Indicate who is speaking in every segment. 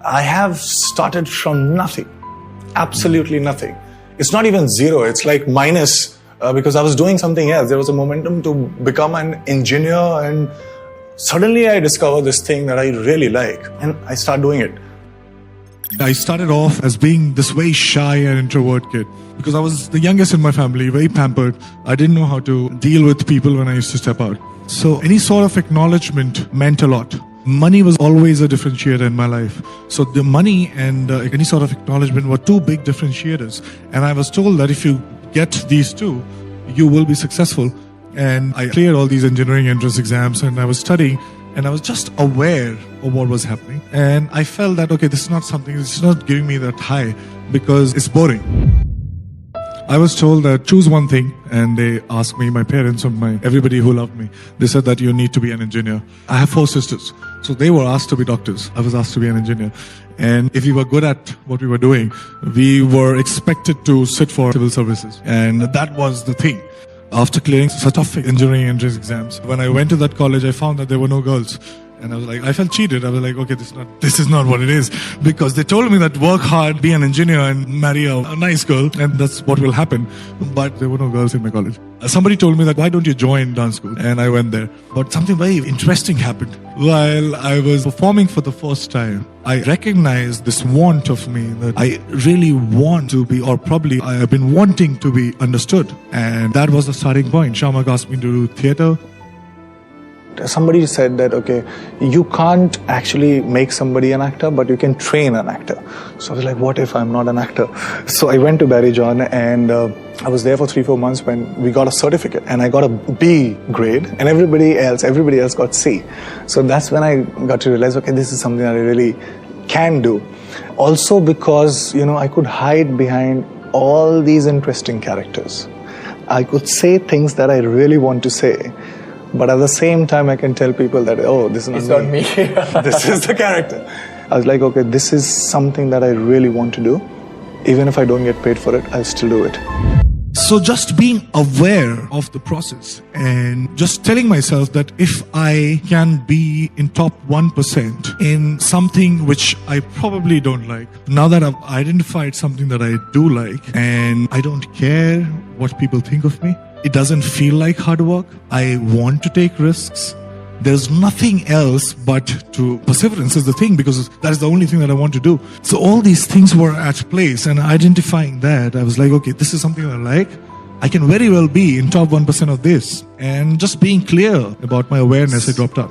Speaker 1: I have started from nothing, absolutely nothing. It's not even zero, it's like minus because I was doing something else. There was a momentum to become an engineer, and suddenly I discovered this thing that I really like, and I start doing it.
Speaker 2: I started off as being this very shy and introvert kid because I was the youngest in my family, very pampered. I didn't know how to deal with people when I used to step out. So any sort of acknowledgement meant a lot. Money was always a differentiator in my life. So the money and any sort of acknowledgement were two big differentiators. And I was told that if you get these two, you will be successful. And I cleared all these engineering entrance exams, and I was studying, and I was just aware of what was happening. And I felt that, okay, this is not something, it's not giving me that high because it's boring. I was told that choose one thing, and they asked me, my parents and everybody who loved me, they said that you need to be an engineer. I have 4 sisters, so they were asked to be doctors. I was asked to be an engineer. And if we were good at what we were doing, we were expected to sit for civil services. And that was the thing. After clearing such tough engineering entrance exams, when I went to that college, I found that there were no girls. And I was like, I felt cheated. I was like, okay, this is not what it is. Because they told me that work hard, be an engineer, and marry a nice girl, and that's what will happen. But there were no girls in my college. Somebody told me that, why don't you join dance school? And I went there. But something very interesting happened. While I was performing for the first time, I recognized this want of me that I really want to be, or probably I have been wanting to be understood. And that was the starting point. Shyam asked me to do theatre.
Speaker 1: Somebody said that, okay, you can't actually make somebody an actor, but you can train an actor. So I was like, what if I'm not an actor? So I went to Barry John, and I was there for 3-4 months when we got a certificate, and I got a B grade, and everybody else got C. So that's when I got to realize, okay, this is something that I really can do. Also because, I could hide behind all these interesting characters. I could say things that I really want to say. But at the same time, I can tell people that, oh, this is not me. This is the character. I was like, okay, this is something that I really want to do. Even if I don't get paid for it, I'll still do it.
Speaker 2: So just being aware of the process and just telling myself that if I can be in top 1% in something which I probably don't like, now that I've identified something that I do like and I don't care what people think of me, it doesn't feel like hard work. I want to take risks. There's nothing else but to perseverance is the thing, because that is the only thing that I want to do. So all these things were at place, and identifying that, I was like, okay, this is something I like. I can very well be in top 1% of this. And just being clear about my awareness, I dropped out.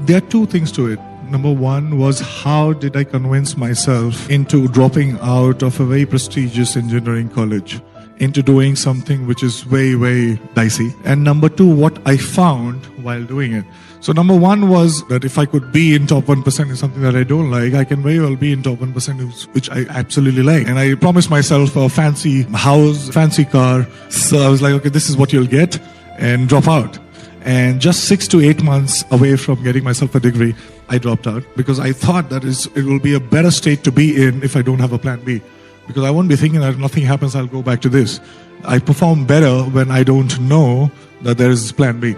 Speaker 2: There are 2 things to it. Number 1 was, how did I convince myself into dropping out of a very prestigious engineering college into doing something which is very, very dicey. And number 2, what I found while doing it. So number 1 was that if I could be in top 1% in something that I don't like, I can very well be in top 1% which I absolutely like. And I promised myself a fancy house, fancy car. So I was like, okay, this is what you'll get, and drop out. And just 6 to 8 months away from getting myself a degree, I dropped out because I thought that it will be a better state to be in if I don't have a plan B. Because I won't be thinking that if nothing happens, I'll go back to this. I perform better when I don't know that there is plan B.